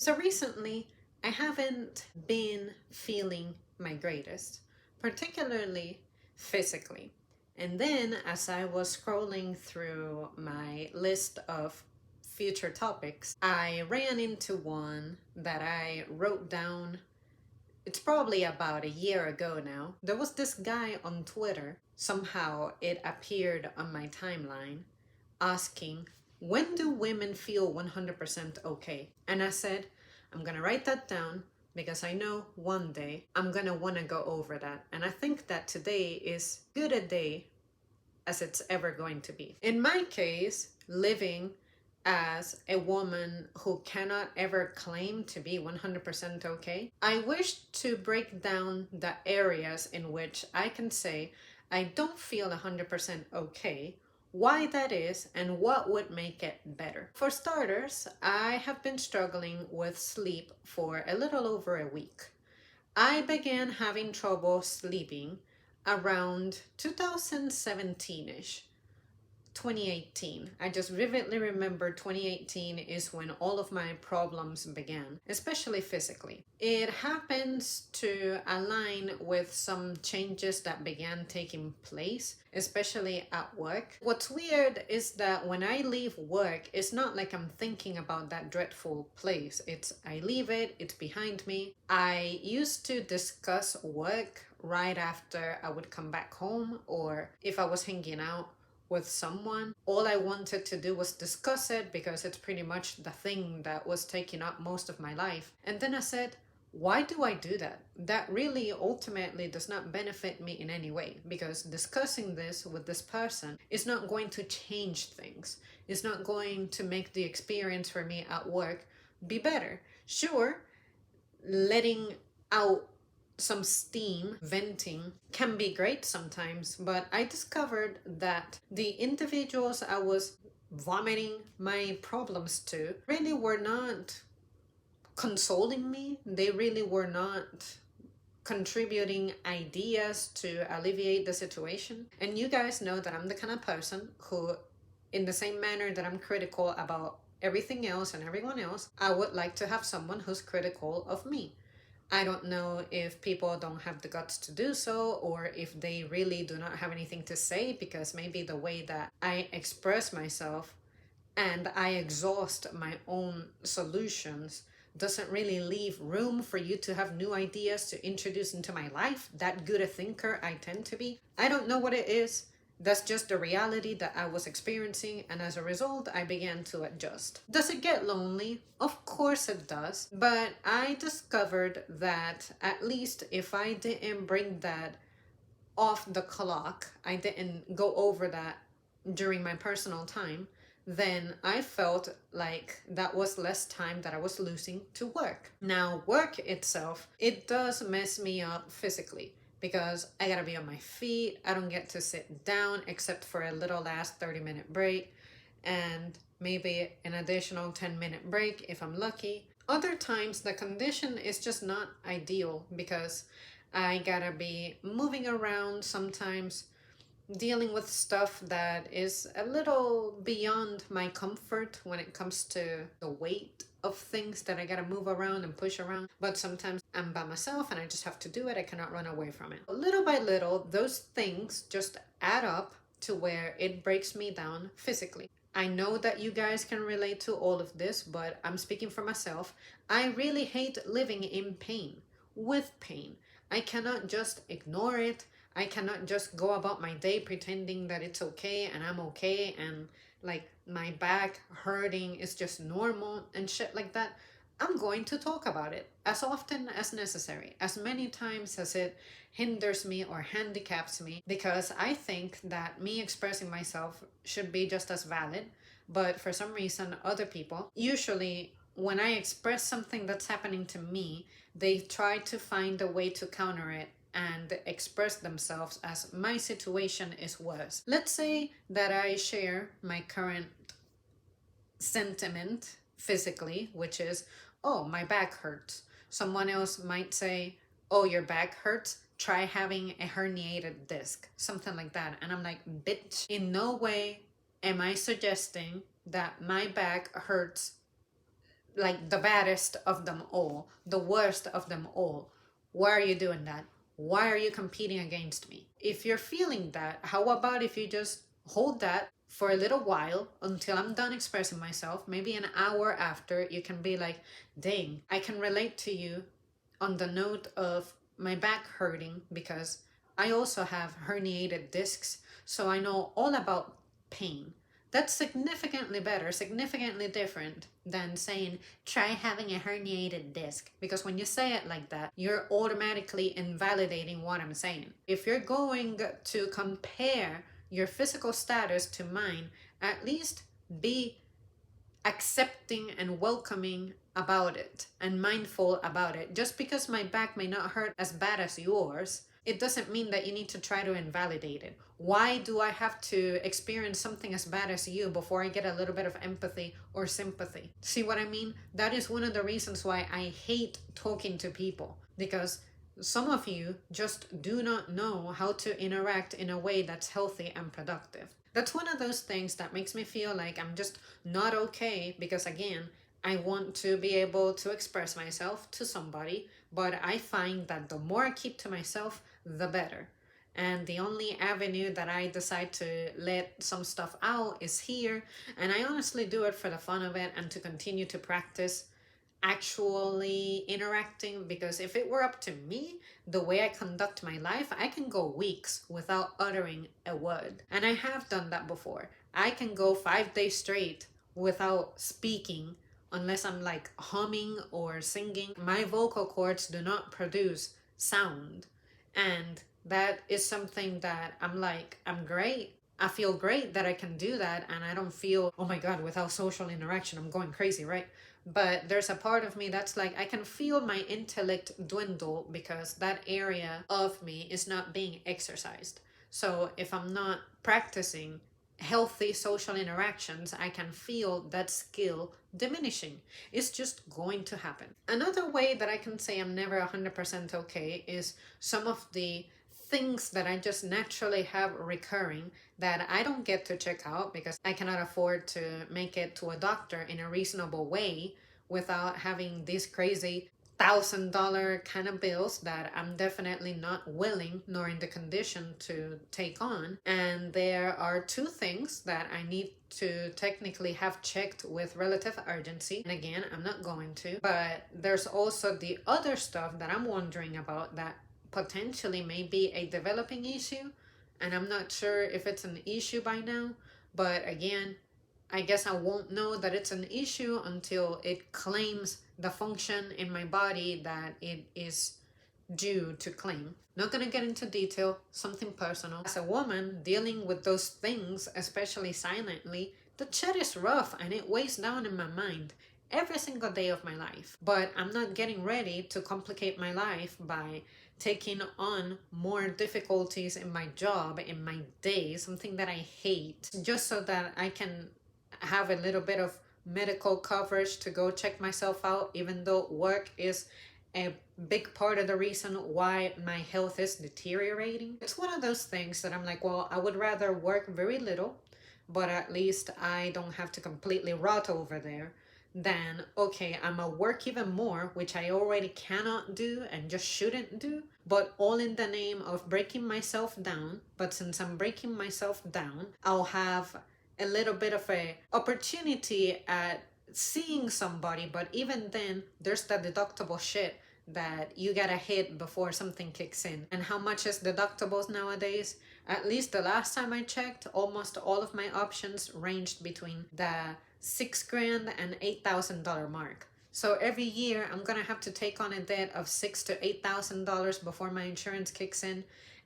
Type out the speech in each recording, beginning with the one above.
So recently, I haven't been feeling my greatest, particularly physically. And then, as I was scrolling through my list of future topics, I ran into one that I wrote down. It's probably about a year ago now. There was this guy on Twitter. Somehow it appeared on my timeline asking, when do women feel 100% okay? And I said, I'm gonna write that down because I know one day I'm gonna wanna go over that. And I think that today is good a day as it's ever going to be. In my case, living as a woman who cannot ever claim to be 100% okay, I wish to break down the areas in which I can say I don't feel 100% okay, why that is, and what would make it better. For starters, I have been struggling with sleep for a little over a week. I began having trouble sleeping around 2017-ish. 2018. I just vividly remember 2018 is when all of my problems began, especially physically. It happens to align with some changes that began taking place, especially at work. What's weird is that when I leave work, it's not like I'm thinking about that dreadful place. It's I leave it, it's behind me. I used to discuss work right after I would come back home, or if I was hanging out with someone, all I wanted to do was discuss it because it's pretty much the thing that was taking up most of my life. And then I said, why do I do that? That really ultimately does not benefit me in any way, because discussing this with this person is not going to change things. It's not going to make the experience for me at work be better. Sure, letting out some steam, venting, can be great sometimes, but I discovered that the individuals I was vomiting my problems to really were not consoling me. They really were not contributing ideas to alleviate the situation. And you guys know that I'm the kind of person who, in the same manner that I'm critical about everything else and everyone else, I would like to have someone who's critical of me. I don't know if people don't have the guts to do so, or if they really do not have anything to say, because maybe the way that I express myself and I exhaust my own solutions doesn't really leave room for you to have new ideas to introduce into my life. That good a thinker I tend to be. I don't know what it is. That's just the reality that I was experiencing, and as a result, I began to adjust. Does it get lonely? Of course it does. But I discovered that at least if I didn't bring that off the clock, I didn't go over that during my personal time, then I felt like that was less time that I was losing to work. Now, work itself, it does mess me up physically because I gotta be on my feet. I don't get to sit down except for a little last 30-minute break and maybe an additional 10-minute break if I'm lucky. Other times, the condition is just not ideal because I gotta be moving around sometimes, dealing with stuff that is a little beyond my comfort when it comes to the weight of things that I gotta move around and push around. But sometimes I'm by myself and I just have to do it. I cannot run away from it. Little by little, those things just add up to where it breaks me down physically. I know that you guys can relate to all of this, but I'm speaking for myself. I really hate living in pain, with pain. I cannot just ignore it. I cannot just go about my day pretending that it's okay and I'm okay and like my back hurting is just normal and shit like that. I'm going to talk about it as often as necessary, as many times as it hinders me or handicaps me, because I think that me expressing myself should be just as valid. But for some reason, other people, usually when I express something that's happening to me, they try to find a way to counter it and express themselves as my situation is worse. Let's say that I share my current sentiment physically, which is, oh, my back hurts. Someone else might say, oh, your back hurts. Try having a herniated disc, something like that. And I'm like, bitch, in no way am I suggesting that my back hurts like the baddest of them all, the worst of them all. Why are you doing that? Why are you competing against me? If you're feeling that, how about if you just hold that for a little while until I'm done expressing myself? Maybe an hour after, you can be like, dang, I can relate to you on the note of my back hurting because I also have herniated discs, so I know all about pain. That's significantly better, significantly different than saying, try having a herniated disc. Because when you say it like that, you're automatically invalidating what I'm saying. If you're going to compare your physical status to mine, at least be accepting and welcoming about it and mindful about it. Just because my back may not hurt as bad as yours, it doesn't mean that you need to try to invalidate it. Why do I have to experience something as bad as you before I get a little bit of empathy or sympathy? See what I mean? That is one of the reasons why I hate talking to people, because some of you just do not know how to interact in a way that's healthy and productive. That's one of those things that makes me feel like I'm just not okay, because again, I want to be able to express myself to somebody, but I find that the more I keep to myself, the better. And the only avenue that I decide to let some stuff out is here. And I honestly do it for the fun of it and to continue to practice actually interacting, because if it were up to me, the way I conduct my life, I can go weeks without uttering a word. And I have done that before. I can go 5 days straight without speaking unless I'm like humming or singing. My vocal cords do not produce sound. And that is something that I'm like, I'm great. I feel great that I can do that, and I don't feel, oh my God, without social interaction, I'm going crazy, right? But there's a part of me that's like, I can feel my intellect dwindle because that area of me is not being exercised. So if I'm not practicing healthy social interactions, I can feel that skill diminishing. It's just going to happen. Another way that I can say I'm never 100% okay is some of the things that I just naturally have recurring that I don't get to check out because I cannot afford to make it to a doctor in a reasonable way without having these crazy $1,000 kind of bills that I'm definitely not willing nor in the condition to take on. And there are two things that I need to technically have checked with relative urgency. And again, I'm not going to. But there's also the other stuff that I'm wondering about that potentially may be a developing issue. And I'm not sure if it's an issue by now. But again, I guess I won't know that it's an issue until it claims the function in my body that it is due to claim. Not gonna get into detail, something personal. As a woman dealing with those things, especially silently, the shit is rough and it weighs down in my mind every single day of my life. But I'm not getting ready to complicate my life by taking on more difficulties in my job, in my day, something that I hate, just so that I can have a little bit of medical coverage to go check myself out, even though work is a big part of the reason why my health is deteriorating. It's one of those things that I'm like, well, I would rather work very little, but at least I don't have to completely rot over there, than, okay, I'm gonna work even more, which I already cannot do and just shouldn't do, but all in the name of breaking myself down. But since I'm breaking myself down, I'll have a little bit of a opportunity at seeing somebody, but even then there's that deductible shit that you gotta hit before something kicks in. And how much is deductibles nowadays? At least the last time I checked, almost all of my options ranged between the $6,000 and $8,000 mark. So every year I'm gonna have to take on a debt of $6,000 to $8,000 before my insurance kicks in,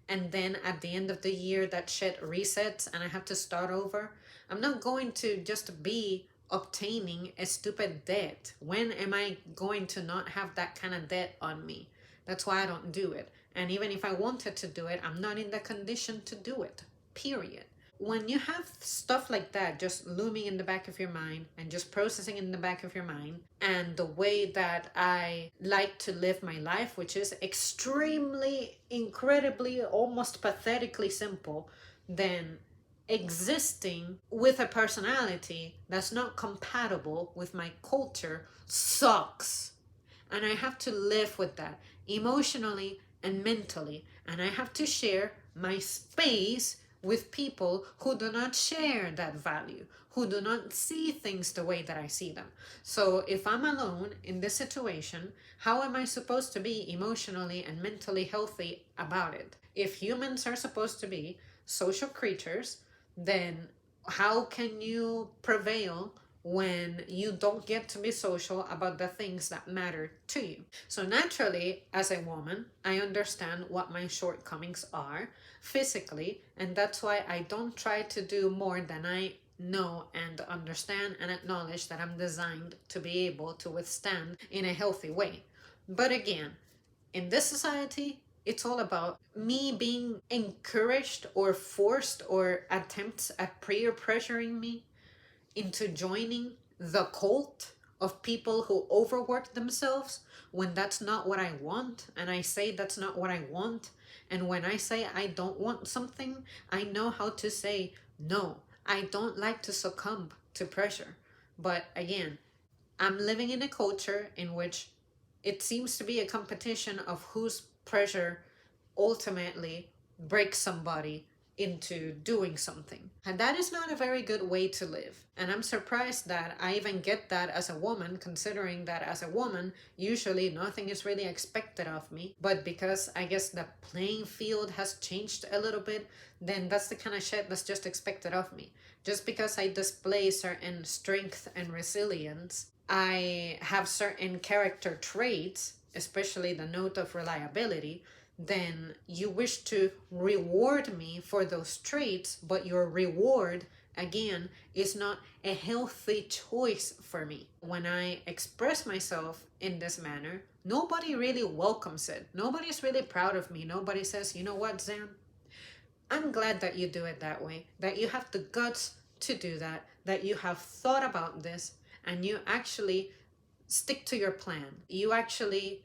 and then at the end of the year that shit resets and I have to start over. I'm not going to just be obtaining a stupid debt. When am I going to not have that kind of debt on me? That's why I don't do it. And even if I wanted to do it, I'm not in the condition to do it, period. When you have stuff like that just looming in the back of your mind and just processing in the back of your mind, and the way that I like to live my life, which is extremely, incredibly, almost pathetically simple, then existing with a personality that's not compatible with my culture sucks. And I have to live with that emotionally and mentally. And I have to share my space with people who do not share that value, who do not see things the way that I see them. So if I'm alone in this situation, how am I supposed to be emotionally and mentally healthy about it? If humans are supposed to be social creatures, then how can you prevail when you don't get to be social about the things that matter to you? So naturally, as a woman, I understand what my shortcomings are physically, and that's why I don't try to do more than I know and understand and acknowledge that I'm designed to be able to withstand in a healthy way. But again, in this society, it's all about me being encouraged or forced or attempts at peer pressuring me into joining the cult of people who overwork themselves when that's not what I want. And I say that's not what I want. And when I say I don't want something, I know how to say no. I don't like to succumb to pressure. But again, I'm living in a culture in which it seems to be a competition of whose pressure ultimately breaks somebody into doing something. And that is not a very good way to live. And I'm surprised that I even get that as a woman, considering that as a woman, usually nothing is really expected of me. But because I guess the playing field has changed a little bit, then that's the kind of shit that's just expected of me. Just because I display certain strength and resilience, I have certain character traits, especially the note of reliability, then you wish to reward me for those traits, but your reward, again, is not a healthy choice for me. When I express myself in this manner, nobody really welcomes it. Nobody's really proud of me. Nobody says, you know what, Zan? I'm glad that you do it that way, that you have the guts to do that you have thought about this, and you actually stick to your plan. You actually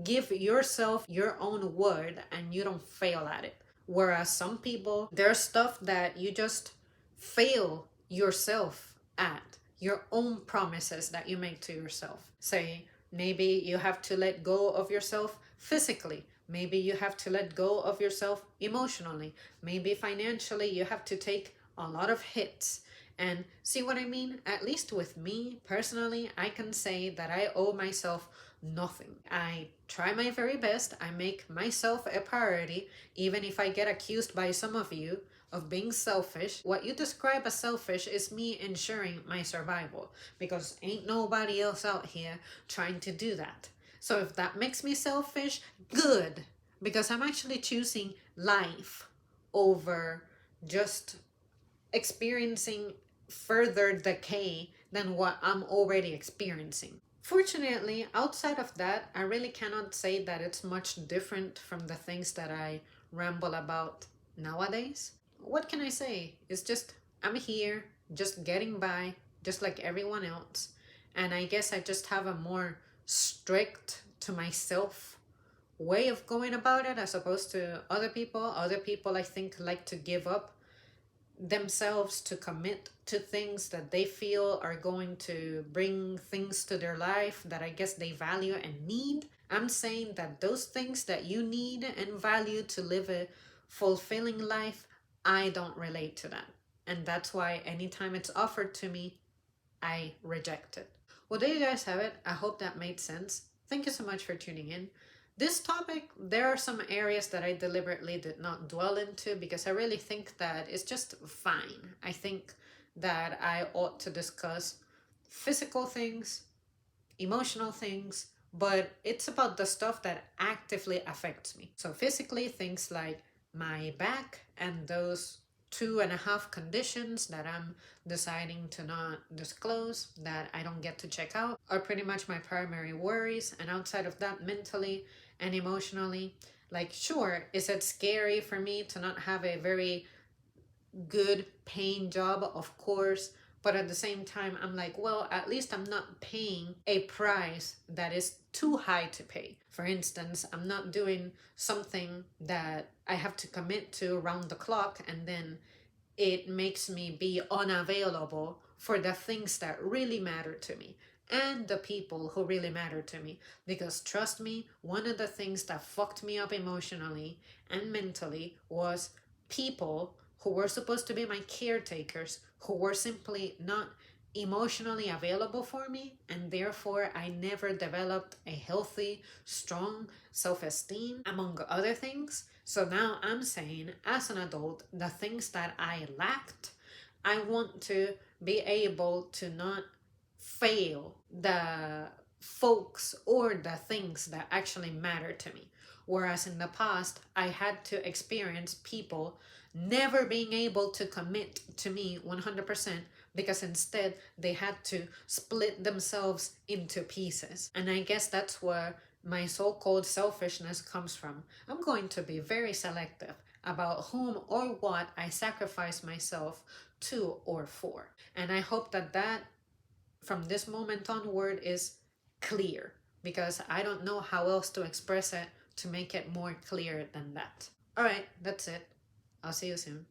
give yourself your own word and you don't fail at it. Whereas some people, there's stuff that you just fail yourself at, your own promises that you make to yourself. Say, maybe you have to let go of yourself physically. Maybe you have to let go of yourself emotionally. Maybe financially, you have to take a lot of hits. And see what I mean? At least with me personally, I can say that I owe myself nothing. I try my very best. I make myself a priority, even if I get accused by some of you of being selfish. What you describe as selfish is me ensuring my survival, because ain't nobody else out here trying to do that. So if that makes me selfish, good, because I'm actually choosing life over just experiencing further decay than what I'm already experiencing. Fortunately, outside of that, I really cannot say that it's much different from the things that I ramble about nowadays. What can I say? It's just, I'm here, just getting by, just like everyone else. And I guess I just have a more strict to myself way of going about it as opposed to other people. Other people, I think, like to give up themselves to commit to things that they feel are going to bring things to their life that I guess they value and need. I'm saying that those things that you need and value to live a fulfilling life, I don't relate to that. And that's why anytime it's offered to me, I reject it. Well, there you guys have it. I hope that made sense. Thank you so much for tuning in. This topic, there are some areas that I deliberately did not dwell into because I really think that it's just fine. I think that I ought to discuss physical things, emotional things, but it's about the stuff that actively affects me. So physically, things like my back and those 2.5 conditions that I'm deciding to not disclose, that I don't get to check out, are pretty much my primary worries. And outside of that, mentally and emotionally, like, sure, is it scary for me to not have a very good paying job? Of course. But at the same time, I'm like, well, at least I'm not paying a price that is too high to pay. For instance, I'm not doing something that I have to commit to around the clock and then it makes me be unavailable for the things that really matter to me and the people who really matter to me. Because trust me, one of the things that fucked me up emotionally and mentally was people who were supposed to be my caretakers who were simply not emotionally available for me, and therefore I never developed a healthy, strong self esteem, among other things. So now I'm saying, as an adult, the things that I lacked, I want to be able to not fail the folks or the things that actually matter to me. Whereas in the past, I had to experience people never being able to commit to me 100% because instead they had to split themselves into pieces. And I guess that's where my so called selfishness comes from. I'm going to be very selective about whom or what I sacrifice myself to or for. And I hope that from this moment onward is clear, because I don't know how else to express it to make it more clear than that. All right, that's it. I'll see you soon.